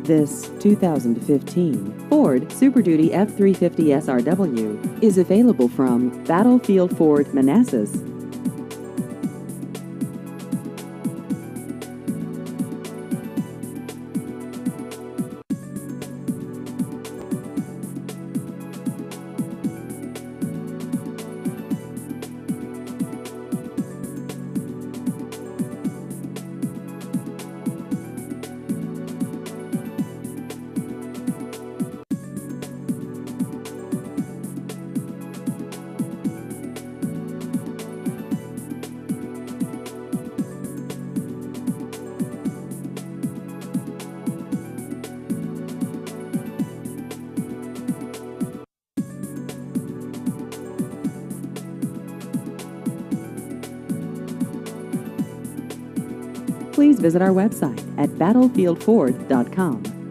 This 2015 Ford Super Duty F-350 SRW is available from Battlefield Ford, Manassas. Please visit our website at battlefieldford.com.